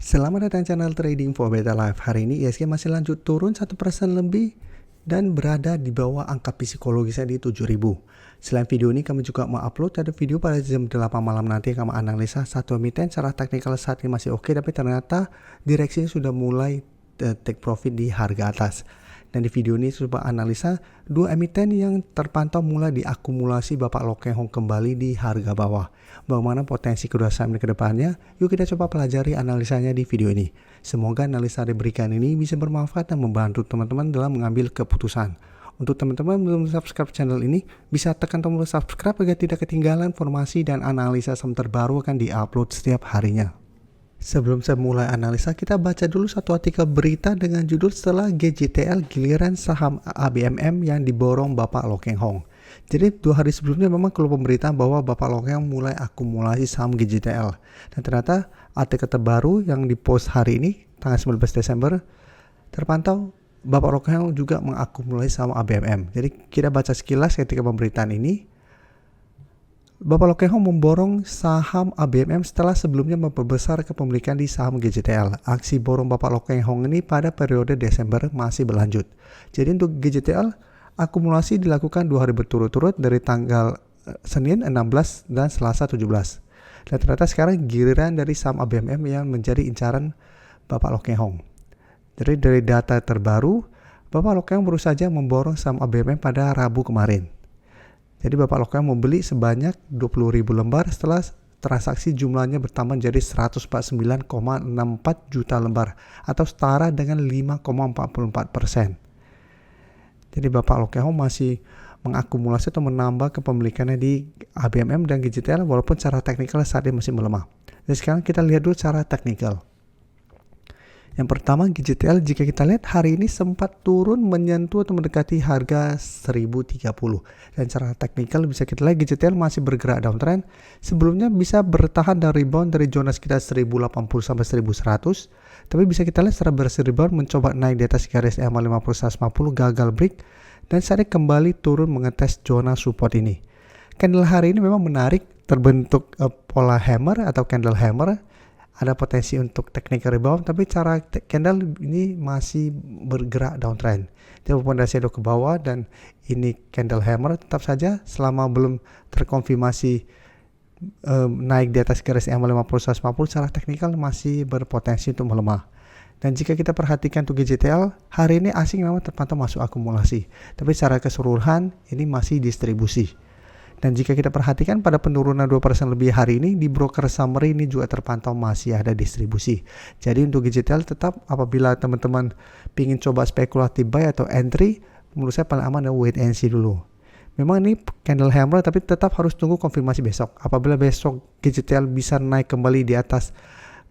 Selamat datang channel Trading for Better Life. Hari ini ISG masih lanjut turun 1% lebih dan berada di bawah angka psikologisnya di 7000. Selain video ini kami juga mau upload ada video pada jam 8 malam nanti yang kami analisa satu emiten secara teknikal saat ini masih oke, tapi ternyata direksinya sudah mulai take profit di harga atas. Dan di video ini coba analisa dua emiten yang terpantau mulai diakumulasi Bapak Loh Keng Hong kembali di harga bawah. Bagaimana potensi kedua saham ini ke depannya? Yuk kita coba pelajari analisanya di video ini. Semoga analisa diberikan ini bisa bermanfaat dan membantu teman-teman dalam mengambil keputusan. Untuk teman-teman belum subscribe channel ini, bisa tekan tombol subscribe agar tidak ketinggalan informasi dan analisa saham terbaru akan diupload setiap harinya. Sebelum saya mulai analisa, kita baca dulu satu artikel berita dengan judul setelah GJTL giliran saham ABMM yang diborong Bapak Loh Keng Hong. Jadi 2 hari sebelumnya memang keluar pemberitaan bahwa Bapak Loh Keng Hong mulai akumulasi saham GJTL. Dan ternyata artikel terbaru yang dipost hari ini, tanggal 19 Desember, terpantau Bapak Loh Keng Hong juga mengakumulasi saham ABMM. Jadi kita baca sekilas ketika pemberitaan ini. Bapak Loh Keng Hong memborong saham ABMM setelah sebelumnya memperbesar kepemilikan di saham GJTL. Aksi borong Bapak Loh Keng Hong ini pada periode Desember masih berlanjut. Jadi untuk GJTL, akumulasi dilakukan 2 hari berturut-turut dari tanggal Senin 16 dan Selasa 17. Dan ternyata sekarang giliran dari saham ABMM yang menjadi incaran Bapak Loh Keng Hong. Jadi dari data terbaru, Bapak Loh Keng Hong baru saja memborong saham ABMM pada Rabu kemarin. Jadi Bapak Loh Keng Hong membeli sebanyak 20.000 lembar setelah transaksi jumlahnya bertambah menjadi 149,64 juta lembar atau setara dengan 5,44%. Jadi Bapak Loh Keng Hong masih mengakumulasi atau menambah kepemilikannya di ABMM dan GJTL walaupun secara teknikal saat ini masih melemah. Dan sekarang kita lihat dulu secara teknikal. Yang pertama GJTL, jika kita lihat hari ini sempat turun menyentuh atau mendekati harga 1030. Dan secara teknikal bisa kita lihat GJTL masih bergerak downtrend. Sebelumnya bisa bertahan dan rebound dari zona sekitar 1080 sampai 1100. Tapi bisa kita lihat secara berhasil rebound mencoba naik di atas garis EMA 50 150 gagal break. Dan saat ini kembali turun mengetes zona support ini. Candle hari ini memang menarik, terbentuk pola hammer atau candle hammer. Ada potensi untuk technical rebound, tapi cara candle ini masih bergerak downtrend. Jadi pondasi ke bawah dan ini candle hammer tetap saja selama belum terkonfirmasi naik di atas garis EMA 50 150 secara teknikal masih berpotensi untuk melemah. Dan jika kita perhatikan untuk GJTL, hari ini asing memang terpantau masuk akumulasi, tapi secara keseluruhan ini masih distribusi. Dan jika kita perhatikan pada penurunan 2% lebih hari ini, di broker summary ini juga terpantau masih ada distribusi. Jadi untuk GJTL tetap apabila teman-teman ingin coba spekulatif buy atau entry, menurut saya paling aman wait and see dulu. Memang ini candle hammer tapi tetap harus tunggu konfirmasi besok. Apabila besok GJTL bisa naik kembali di atas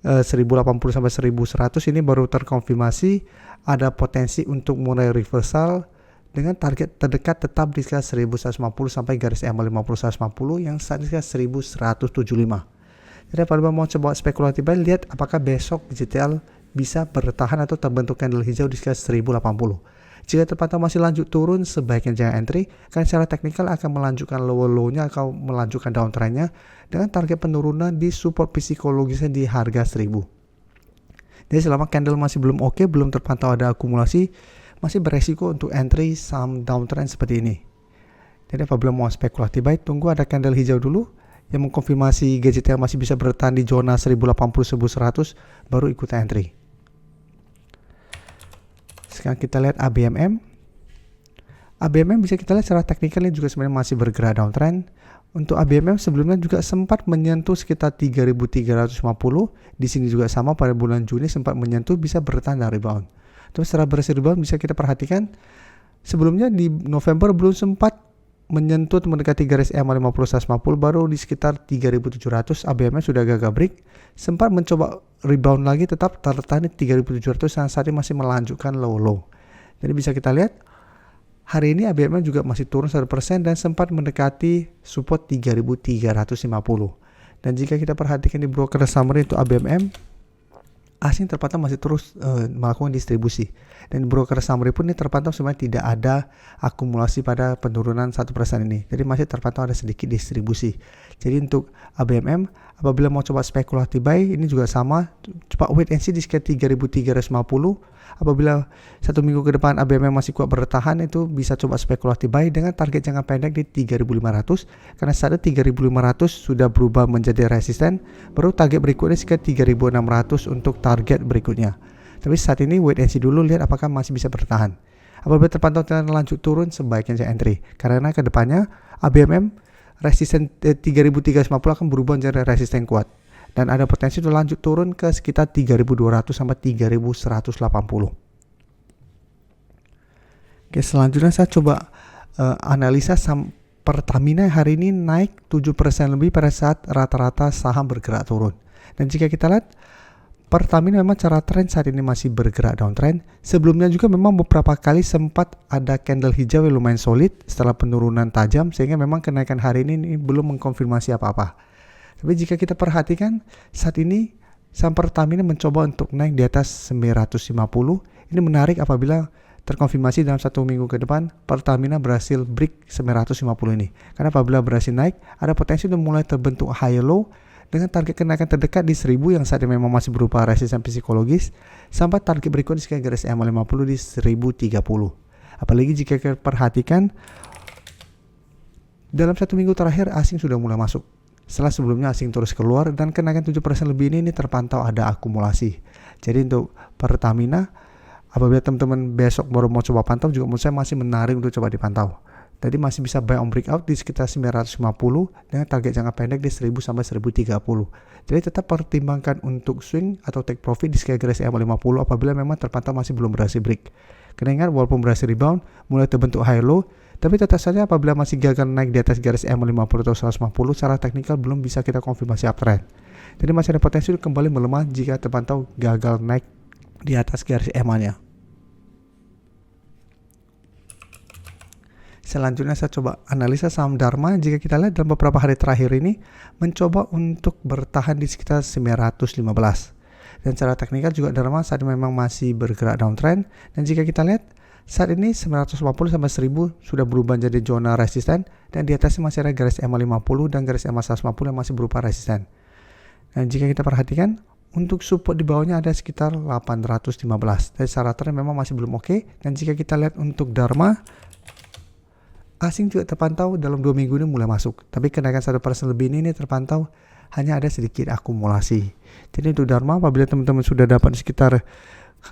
1080 sampai 1100 ini baru terkonfirmasi ada potensi untuk mulai reversal dengan target terdekat tetap di sekitar 1150 sampai garis EMA 50 150 yang saat ini sekitar 1175. Jadi apabila mau coba spekulatif buy, lihat apakah besok GJTL bisa bertahan atau terbentuk candle hijau di sekitar 1080. Jika terpantau masih lanjut turun, sebaiknya jangan entry karena secara teknikal akan melanjutkan low-nya atau melanjutkan downtrendnya dengan target penurunan di support psikologisnya di harga 1000. Jadi selama candle masih belum oke, belum terpantau ada akumulasi, masih beresiko untuk entry saham downtrend seperti ini. Jadi apabila mau spekulatif buy, tunggu ada candle hijau dulu yang mengkonfirmasi GJTL masih bisa bertahan di zona 1080-1100 baru ikut entry. Sekarang kita lihat ABMM. ABMM bisa kita lihat secara teknikalnya juga sebenarnya masih bergerak downtrend. Untuk ABMM sebelumnya juga sempat menyentuh sekitar 3.350. Di sini juga sama pada bulan Juni sempat menyentuh bisa bertahan dan rebound. Terus secara berhasil rebound bisa kita perhatikan sebelumnya di November belum sempat menyentuh atau mendekati garis EMA 50 150 baru di sekitar 3.700 ABMM sudah gagal break, sempat mencoba rebound lagi tetap tertahan di 3.700 yang saat ini masih melanjutkan low. Jadi bisa kita lihat hari ini ABMM juga masih turun 1% dan sempat mendekati support 3.350. Dan jika kita perhatikan di broker summary itu ABMM asing terpantau masih terus melakukan distribusi. Dan broker summary pun ini terpantau sebenarnya tidak ada akumulasi pada penurunan 1% ini. Jadi masih terpantau ada sedikit distribusi. Jadi untuk ABMM apabila mau coba spekulatif buy ini juga sama, coba wait and see di sekitar 3.350. Apabila 1 minggu ke depan ABMM masih kuat bertahan, itu bisa coba spekulatif buy dengan target jangka pendek di 3.500. Karena saat 3.500 sudah berubah menjadi resisten, baru target berikutnya sekitar 3.600 untuk target berikutnya. Tapi saat ini wait and see dulu, lihat apakah masih bisa bertahan. Apabila terpantau tren lanjut turun, sebaiknya saya entry. Karena kedepannya ABMM resisten 3.350 akan berubah menjadi resisten kuat. Dan ada potensi untuk lanjut turun ke sekitar 3.200 sampai 3.180. Oke, selanjutnya saya coba analisa saham Pertamina hari ini naik 7% lebih pada saat rata-rata saham bergerak turun. Dan jika kita lihat Pertamina memang cara tren saat ini masih bergerak downtrend. Sebelumnya juga memang beberapa kali sempat ada candle hijau yang lumayan solid setelah penurunan tajam, sehingga memang kenaikan hari ini belum mengkonfirmasi apa-apa. Tapi jika kita perhatikan saat ini saham Pertamina mencoba untuk naik di atas 950. Ini menarik apabila terkonfirmasi dalam 1 minggu ke depan Pertamina berhasil break 950 ini. Karena apabila berhasil naik, ada potensi untuk mulai terbentuk high low dengan target kenaikan terdekat di 1000 yang saat ini memang masih berupa resisten psikologis, sampai target berikutnya sekitar garis EMA 50 di 1030. Apalagi jika kita perhatikan dalam 1 minggu terakhir asing sudah mulai masuk. Setelah sebelumnya asing terus keluar dan kenaikan 7% lebih ini terpantau ada akumulasi. Jadi untuk Pertamina apabila teman-teman besok baru mau coba pantau juga menurut saya masih menarik untuk coba dipantau. Tadi masih bisa buy on breakout di sekitar 950 dengan target jangka pendek di 1000 sampai 1030. Jadi tetap pertimbangkan untuk swing atau take profit di sekitar garis EMA 50 apabila memang terpantau masih belum berhasil break. Karena ingat walaupun berhasil rebound, mulai terbentuk high low, tapi tetap saja apabila masih gagal naik di atas garis EMA 50 atau 150 secara teknikal belum bisa kita konfirmasi uptrend. Jadi masih ada potensi kembali melemah jika terpantau gagal naik di atas garis EMA-nya. Selanjutnya saya coba analisa saham Dharma. Jika kita lihat dalam beberapa hari terakhir ini mencoba untuk bertahan di sekitar 915. Dan secara teknikal juga Dharma saat ini memang masih bergerak downtrend. Dan jika kita lihat saat ini 950 sampai 1000 sudah berubah menjadi zona resisten dan di atasnya masih ada garis EMA 50 dan garis EMA 150 yang masih berupa resisten. Dan jika kita perhatikan untuk support di bawahnya ada sekitar 815. Dan secara tren memang masih belum oke. Dan jika kita lihat untuk Dharma, asing juga terpantau dalam 2 minggu ini mulai masuk. Tapi kenaikan 1% lebih ini terpantau hanya ada sedikit akumulasi. Jadi untuk Dharma apabila teman-teman sudah dapat sekitar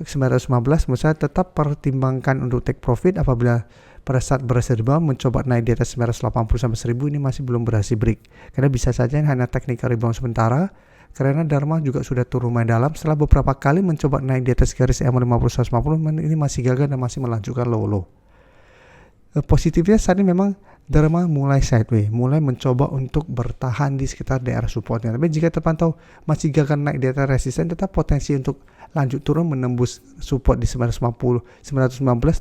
915, menurut saya tetap pertimbangkan untuk take profit apabila pada saat berhasil rebound mencoba naik di atas 980 sampai 1000 ini masih belum berhasil break. Karena bisa saja hanya technical rebound sementara. Karena Dharma juga sudah turun lumayan dalam setelah beberapa kali mencoba naik di atas garis EMA 50 150 ini masih gagal dan masih melanjutkan low. Positifnya saat ini memang Dharma mulai sideways, mulai mencoba untuk bertahan di sekitar daerah supportnya. Tapi jika terpantau masih gagal naik di atas resisten, tetap potensi untuk lanjut turun menembus support di 919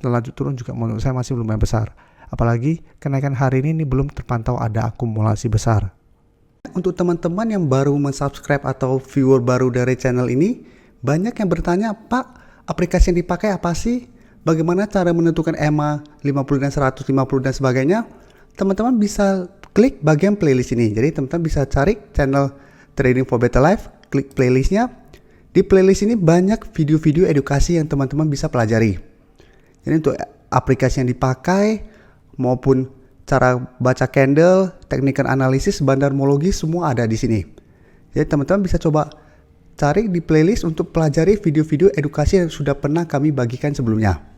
dan lanjut turun juga menurut saya masih lumayan besar. Apalagi kenaikan hari ini belum terpantau ada akumulasi besar. Untuk teman-teman yang baru mensubscribe atau viewer baru dari channel ini, banyak yang bertanya, Pak, aplikasi yang dipakai apa sih? Bagaimana cara menentukan EMA 50 dan 150 dan sebagainya? Teman-teman bisa klik bagian playlist ini. Jadi teman-teman bisa cari channel Trading for Better Life, klik playlistnya. Di playlist ini banyak video-video edukasi yang teman-teman bisa pelajari. Jadi untuk aplikasi yang dipakai maupun cara baca candle, teknikal analisis, bandarmologi semua ada di sini. Jadi teman-teman bisa coba cari di playlist untuk pelajari video-video edukasi yang sudah pernah kami bagikan sebelumnya.